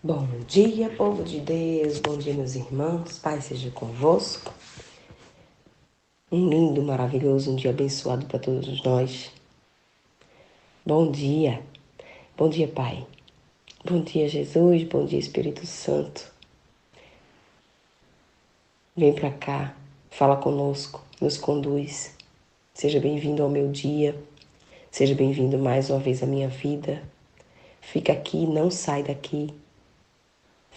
Bom dia, povo de Deus, bom dia, meus irmãos, Pai seja convosco. Um lindo, maravilhoso, um dia abençoado para todos nós. Bom dia, Pai. Bom dia, Jesus, bom dia, Espírito Santo. Vem para cá, fala conosco, nos conduz. Seja bem-vindo ao meu dia, seja bem-vindo mais uma vez à minha vida. Fica aqui, não sai daqui.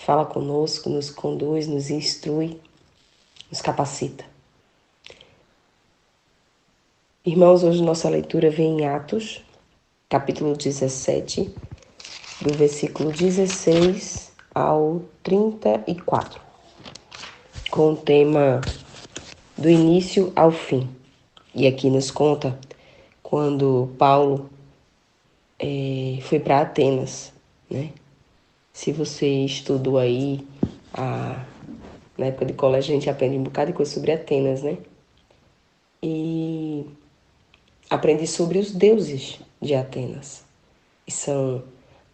Fala conosco, nos conduz, nos instrui, nos capacita. Irmãos, hoje nossa leitura vem em Atos, capítulo 17, do versículo 16 ao 34, com o tema do início ao fim. E aqui nos conta quando Paulo foi para Atenas, né? Se você estudou aí, na época de colégio a gente aprende um bocado de coisa sobre Atenas, né? E aprende sobre os deuses de Atenas. E são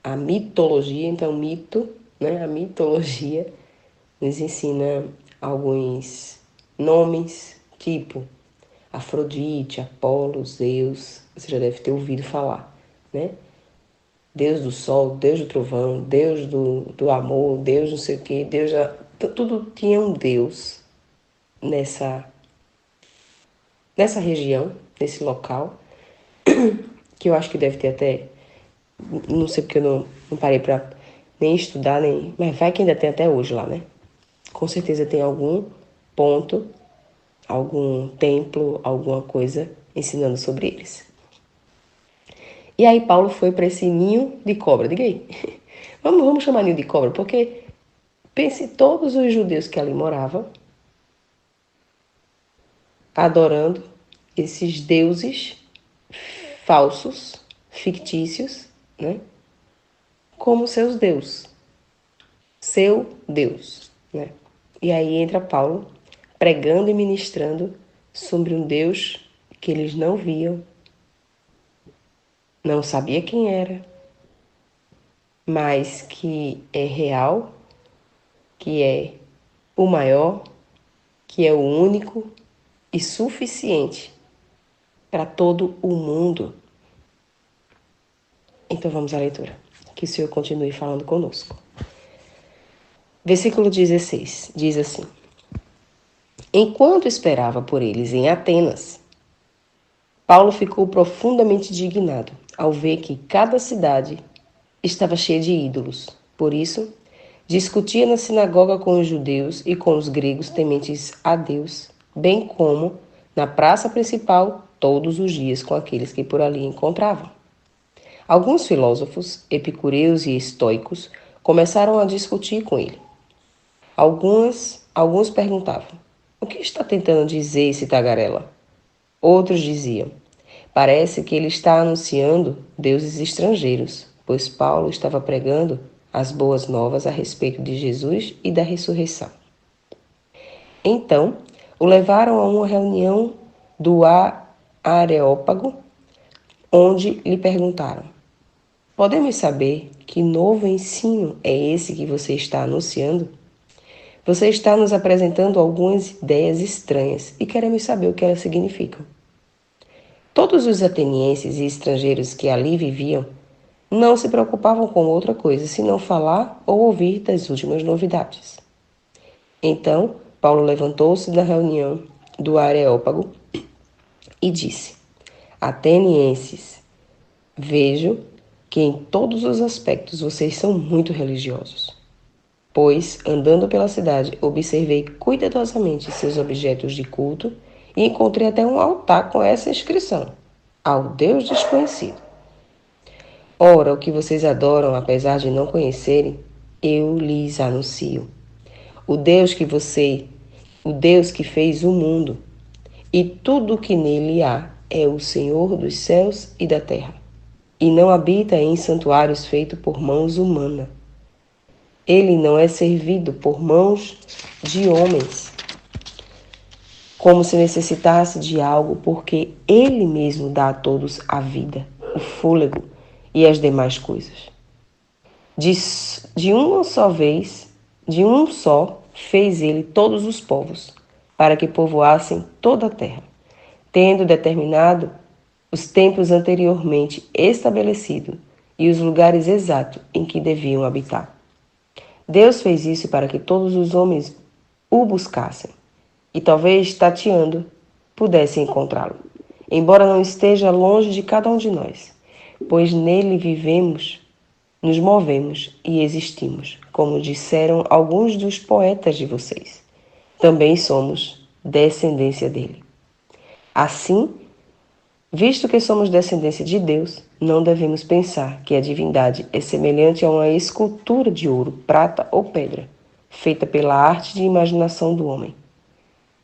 a mitologia, então mito, né? A mitologia nos ensina alguns nomes, tipo Afrodite, Apolo, Zeus, você já deve ter ouvido falar, né? Deus do sol, Deus do trovão, Deus do amor, Deus não sei o quê, Deus já... Tudo tinha um Deus nessa região, nesse local, que eu acho que deve ter até... Não sei porque eu não parei para nem estudar, mas vai que ainda tem até hoje lá, né? Com certeza tem algum ponto, algum templo, alguma coisa ensinando sobre eles. E aí Paulo foi para esse ninho de cobra. Diga aí. Vamos chamar ninho de cobra, porque pense todos os judeus que ali moravam adorando esses deuses falsos, fictícios, né? Como seus deuses. Seu Deus, né? E aí entra Paulo pregando e ministrando sobre um Deus que eles não viam, não sabia quem era, mas que é real, que é o maior, que é o único e suficiente para todo o mundo. Então vamos à leitura. Que o Senhor continue falando conosco. Versículo 16 diz assim: Enquanto esperava por eles em Atenas, Paulo ficou profundamente indignado ao ver que cada cidade estava cheia de ídolos. Por isso, discutia na sinagoga com os judeus e com os gregos tementes a Deus, bem como na praça principal todos os dias com aqueles que por ali encontravam. Alguns filósofos, epicureus e estoicos, começaram a discutir com ele. Alguns perguntavam: o que está tentando dizer esse tagarela? Outros diziam: parece que ele está anunciando deuses estrangeiros, pois Paulo estava pregando as boas novas a respeito de Jesus e da ressurreição. Então, o levaram a uma reunião do Areópago, onde lhe perguntaram: podemos saber que novo ensino é esse que você está anunciando? Você está nos apresentando algumas ideias estranhas e queremos saber o que elas significam. Todos os atenienses e estrangeiros que ali viviam não se preocupavam com outra coisa senão falar ou ouvir das últimas novidades. Então, Paulo levantou-se da reunião do Areópago e disse: Atenienses, vejo que em todos os aspectos vocês são muito religiosos. Pois, andando pela cidade, observei cuidadosamente seus objetos de culto e encontrei até um altar com essa inscrição: ao Deus desconhecido. Ora, o que vocês adoram, apesar de não conhecerem, eu lhes anuncio. O Deus que fez o mundo e tudo o que nele há, é o Senhor dos céus e da terra, e não habita em santuários feitos por mãos humanas. Ele não é servido por mãos de homens, como se necessitasse de algo, porque ele mesmo dá a todos a vida, o fôlego e as demais coisas. De uma só vez, de um só, fez ele todos os povos, para que povoassem toda a terra, tendo determinado os tempos anteriormente estabelecidos e os lugares exatos em que deviam habitar. Deus fez isso para que todos os homens o buscassem e, talvez tateando, pudessem encontrá-lo, embora não esteja longe de cada um de nós, pois nele vivemos, nos movemos e existimos, como disseram alguns dos poetas de vocês. Também somos descendência dele. Assim, visto que somos descendência de Deus, não devemos pensar que a divindade é semelhante a uma escultura de ouro, prata ou pedra, feita pela arte de imaginação do homem.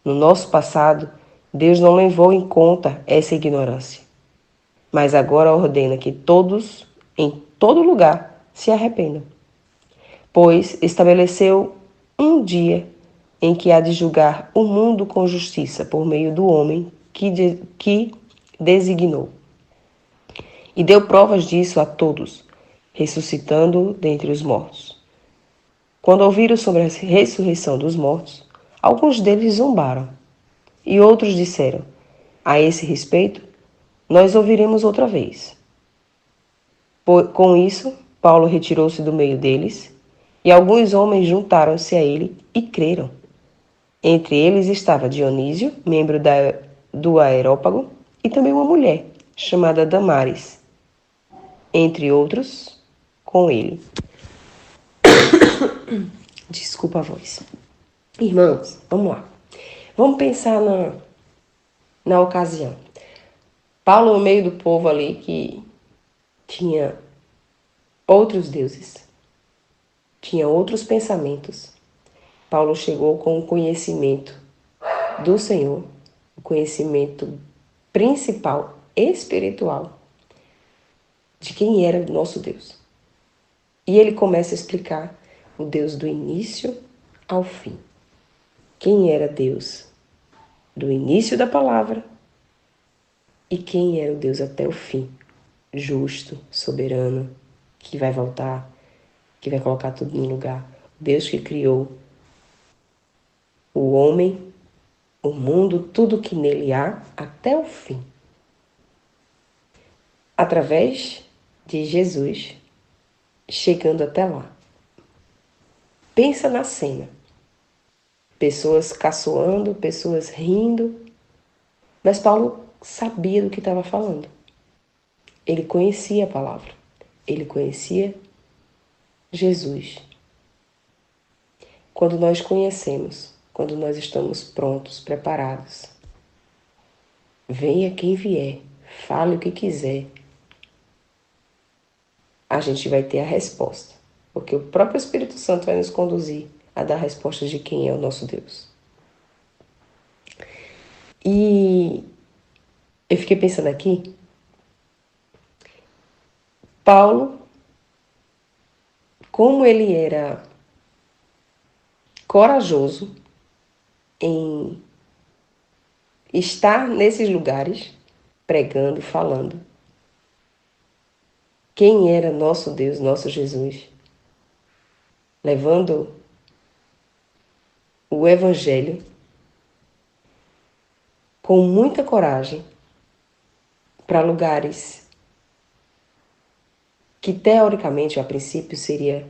No nosso passado, Deus não levou em conta essa ignorância, mas agora ordena que todos, em todo lugar, se arrependam, pois estabeleceu um dia em que há de julgar o mundo com justiça por meio do homem que designou. E deu provas disso a todos, ressuscitando dentre os mortos. Quando ouviram sobre a ressurreição dos mortos, alguns deles zombaram, e outros disseram: a esse respeito, nós ouviremos outra vez. Com isso, Paulo retirou-se do meio deles, e alguns homens juntaram-se a ele e creram. Entre eles estava Dionísio, membro do Areópago, e também uma mulher, chamada Damaris, entre outros, com ele. Desculpa a voz. Irmãos, vamos lá. Vamos pensar na ocasião. Paulo, no meio do povo ali que tinha outros deuses, tinha outros pensamentos. Paulo chegou com o conhecimento do Senhor, o conhecimento principal, espiritual, de quem era o nosso Deus. E ele começa a explicar o Deus do início ao fim. Quem era Deus do início da palavra e quem era o Deus até o fim. Justo, soberano, que vai voltar, que vai colocar tudo no lugar. Deus que criou o homem, o mundo, tudo que nele há, até o fim. Através de Jesus, chegando até lá. Pensa na cena. Pessoas caçoando, pessoas rindo. Mas Paulo sabia do que estava falando. Ele conhecia a palavra. Ele conhecia Jesus. Quando nós conhecemos, quando nós estamos prontos, preparados, venha quem vier, fale o que quiser, a gente vai ter a resposta. Porque o próprio Espírito Santo vai nos conduzir a dar respostas de quem é o nosso Deus. E eu fiquei pensando aqui, Paulo, como ele era corajoso em estar nesses lugares, pregando, falando. Quem era nosso Deus, nosso Jesus, levando o Evangelho com muita coragem para lugares que teoricamente, a princípio, seria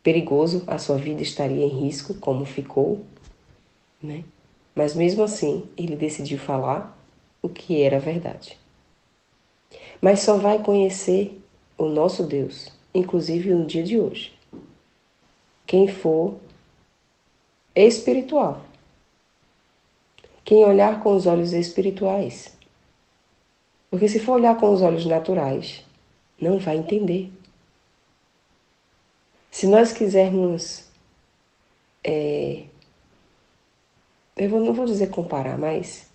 perigoso, a sua vida estaria em risco, como ficou, né? Mas mesmo assim, ele decidiu falar o que era verdade. Mas só vai conhecer o nosso Deus, inclusive no dia de hoje, quem for espiritual. Quem olhar com os olhos espirituais. Porque se for olhar com os olhos naturais, não vai entender. Se nós quisermos, não vou dizer comparar, mas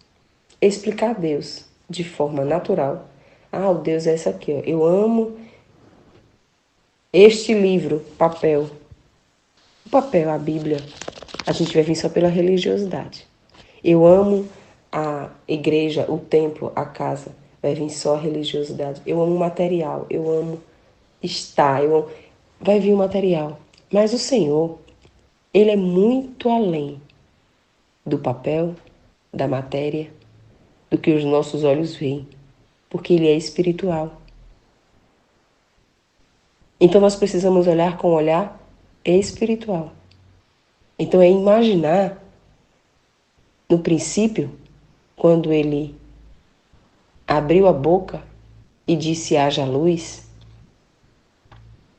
explicar Deus de forma natural. Ah, o Deus é esse aqui, ó. Eu amo este livro, papel. O papel, a Bíblia, a gente vai vir só pela religiosidade. Eu amo a igreja, o templo, a casa, vai vir só a religiosidade. Eu amo o material, eu amo estar, eu amo... vai vir o material. Mas o Senhor, Ele é muito além do papel, da matéria, do que os nossos olhos veem, porque Ele é espiritual. Então nós precisamos olhar com um olhar espiritual. Então é imaginar, no princípio, quando Ele abriu a boca e disse haja luz,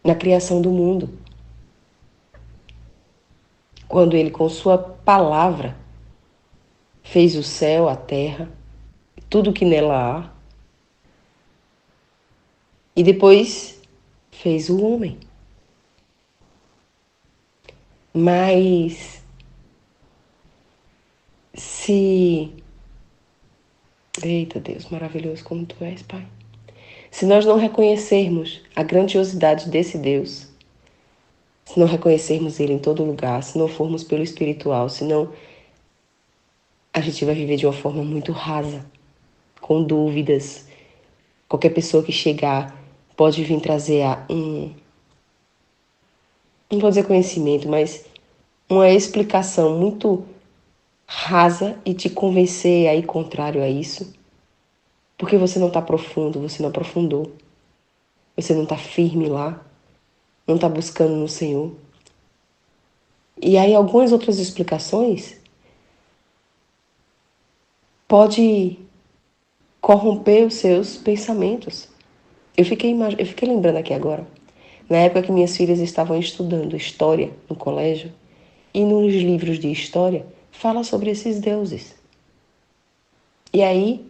na criação do mundo. Quando Ele, com Sua palavra, fez o céu, a terra, tudo que nela há, e depois fez o homem. Mas se... Eita Deus, maravilhoso como Tu és, Pai. Se nós não reconhecermos a grandiosidade desse Deus, se não reconhecermos Ele em todo lugar, se não formos pelo espiritual, senão a gente vai viver de uma forma muito rasa, com dúvidas. Qualquer pessoa que chegar pode vir trazer não vou dizer conhecimento, mas uma explicação muito rasa e te convencer a ir contrário a isso, porque você não está profundo, você não aprofundou, você não está firme lá, não está buscando no Senhor. E aí algumas outras explicações pode corromper os seus pensamentos. Eu fiquei lembrando aqui agora, na época que minhas filhas estavam estudando história no colégio, e nos livros de história fala sobre esses deuses. E aí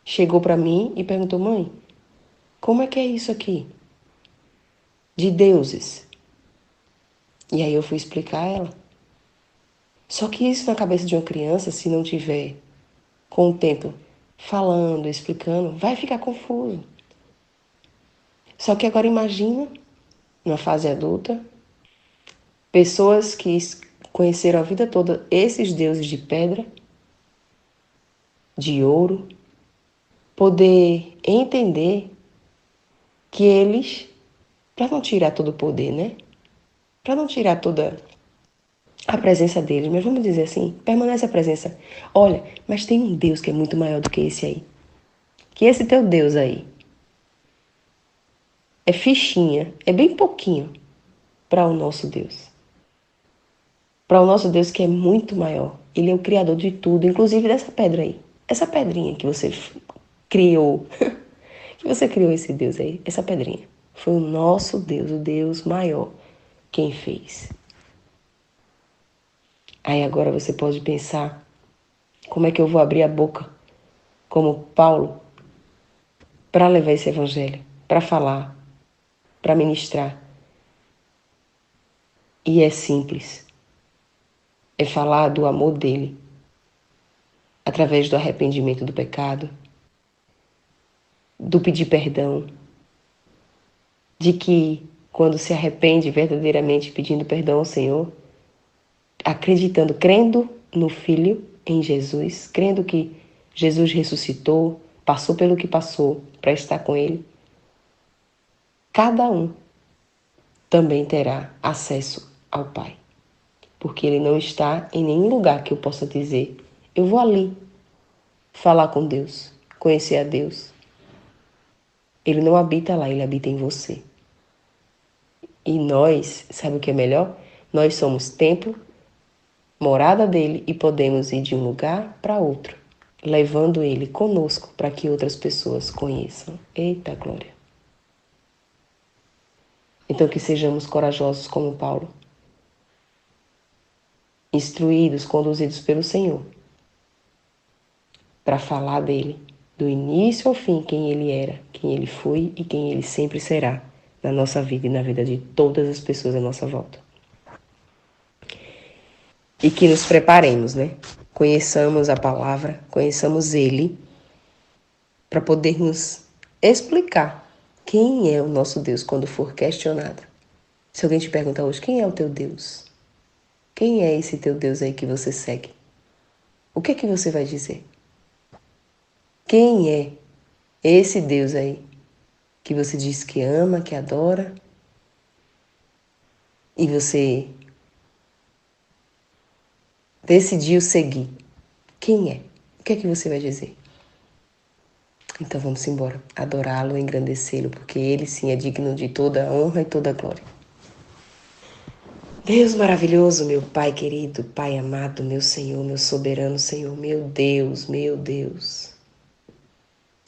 chegou para mim e perguntou: mãe, como é que é isso aqui? De deuses. E aí eu fui explicar a ela. Só que isso na cabeça de uma criança, se não tiver com o tempo falando, explicando, vai ficar confuso. Só que agora imagina, numa fase adulta, pessoas que conheceram a vida toda esses deuses de pedra, de ouro, poder entender que eles, para não tirar todo o poder, né? Para não tirar toda a presença deles, mas vamos dizer assim, permanece a presença. Olha, mas tem um Deus que é muito maior do que esse aí. Que esse teu Deus aí é fichinha, é bem pouquinho para o nosso Deus. Para o nosso Deus que é muito maior. Ele é o criador de tudo, inclusive dessa pedra aí. Essa pedrinha que você criou, que você criou esse Deus aí, essa pedrinha. Foi o nosso Deus, o Deus maior, quem fez. Aí agora você pode pensar, como é que eu vou abrir a boca, como Paulo, para levar esse evangelho, para falar, para ministrar? E é simples. É falar do amor dele, através do arrependimento do pecado, do pedir perdão, de que quando se arrepende verdadeiramente pedindo perdão ao Senhor, acreditando, crendo no Filho, em Jesus, crendo que Jesus ressuscitou, passou pelo que passou para estar com ele, cada um também terá acesso ao Pai. Porque ele não está em nenhum lugar que eu possa dizer, eu vou ali falar com Deus, conhecer a Deus. Ele não habita lá, ele habita em você. E nós, sabe o que é melhor? Nós somos templo, morada dele e podemos ir de um lugar para outro, levando ele conosco para que outras pessoas conheçam. Eita glória! Então que sejamos corajosos como Paulo, instruídos, conduzidos pelo Senhor, para falar dele, do início ao fim, quem ele era, quem ele foi e quem ele sempre será na nossa vida e na vida de todas as pessoas à nossa volta. E que nos preparemos, né? Conheçamos a palavra, conheçamos ele, para podermos explicar quem é o nosso Deus quando for questionado. Se alguém te perguntar hoje, quem é o teu Deus? Quem é esse teu Deus aí que você segue? O que é que você vai dizer? Quem é esse Deus aí que você diz que ama, que adora, e você decidiu seguir, quem é? O que é que você vai dizer? Então vamos embora, adorá-lo, engrandecê-lo, porque ele sim é digno de toda a honra e toda a glória. Deus maravilhoso, meu Pai querido, Pai amado, meu Senhor, meu soberano Senhor, meu Deus, meu Deus.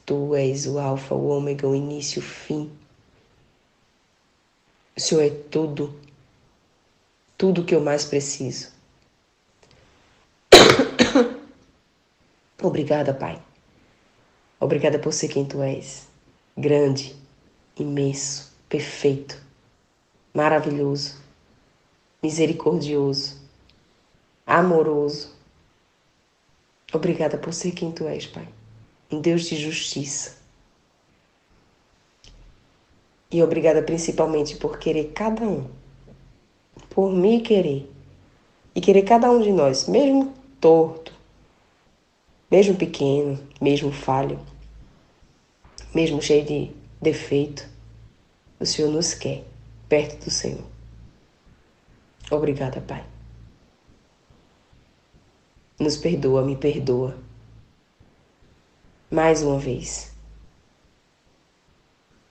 Tu és o alfa, o ômega, o início, o fim. O Senhor é tudo, tudo que eu mais preciso. Obrigada, Pai. Obrigada por ser quem Tu és. Grande, imenso, perfeito, maravilhoso, misericordioso, amoroso. Obrigada por ser quem Tu és, Pai. Um Deus de justiça. E obrigada principalmente por querer cada um. Por me querer. E querer cada um de nós, mesmo torto, mesmo pequeno, mesmo falho, mesmo cheio de defeito. O Senhor nos quer perto do Senhor. Obrigada, Pai. Nos perdoa, me perdoa. Mais uma vez.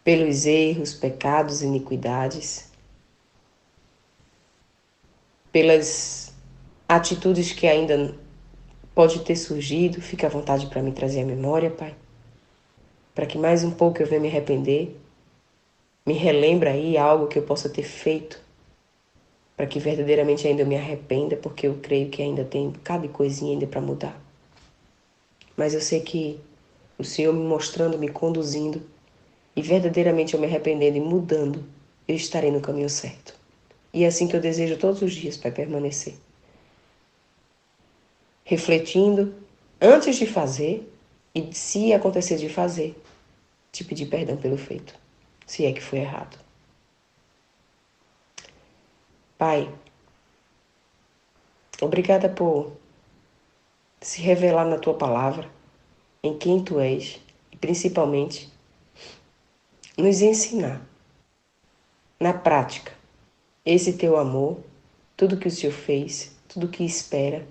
Pelos erros, pecados, iniquidades. Pelas atitudes que ainda pode ter surgido. Fique à vontade para me trazer à memória, Pai. Para que mais um pouco eu venha me arrepender. Me relembra aí algo que eu possa ter feito. Para que verdadeiramente ainda eu me arrependa, porque eu creio que ainda tem cada coisinha ainda para mudar. Mas eu sei que o Senhor me mostrando, me conduzindo, e verdadeiramente eu me arrependendo e mudando, eu estarei no caminho certo. E é assim que eu desejo todos os dias, Pai, permanecer. Refletindo antes de fazer e se acontecer de fazer, te pedir perdão pelo feito, se é que foi errado. Pai, obrigada por se revelar na Tua palavra, em quem Tu és e principalmente nos ensinar, na prática, esse Teu amor, tudo que o Senhor fez, tudo que espera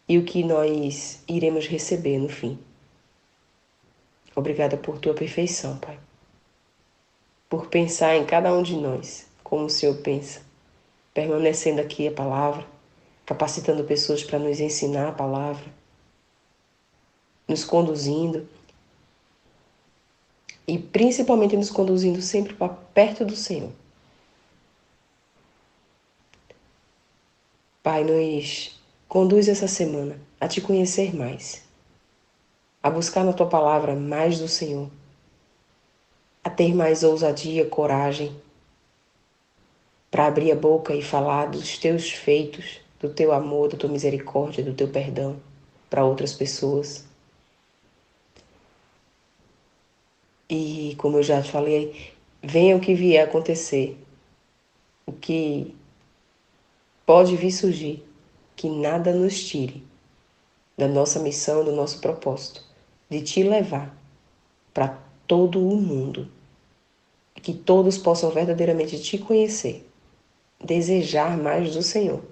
e o que nós iremos receber no fim. Obrigada por Tua perfeição, Pai. Por pensar em cada um de nós, como o Senhor pensa, permanecendo aqui a palavra, capacitando pessoas para nos ensinar a palavra, nos conduzindo e principalmente nos conduzindo sempre para perto do Senhor. Pai, nos conduz essa semana a Te conhecer mais, a buscar na Tua palavra mais do Senhor, a ter mais ousadia, coragem, para abrir a boca e falar dos Teus feitos, do Teu amor, da Tua misericórdia, do Teu perdão para outras pessoas. E como eu já te falei, venha o que vier a acontecer, o que pode vir surgir, que nada nos tire da nossa missão, do nosso propósito, de Te levar para todo o mundo, que todos possam verdadeiramente Te conhecer, desejar mais do Senhor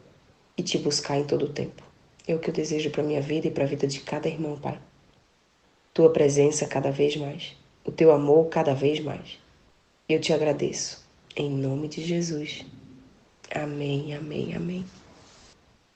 e Te buscar em todo o tempo. É o que eu desejo para a minha vida e para a vida de cada irmão, Pai. Tua presença cada vez mais, o Teu amor cada vez mais. Eu Te agradeço, em nome de Jesus. Amém, amém, amém.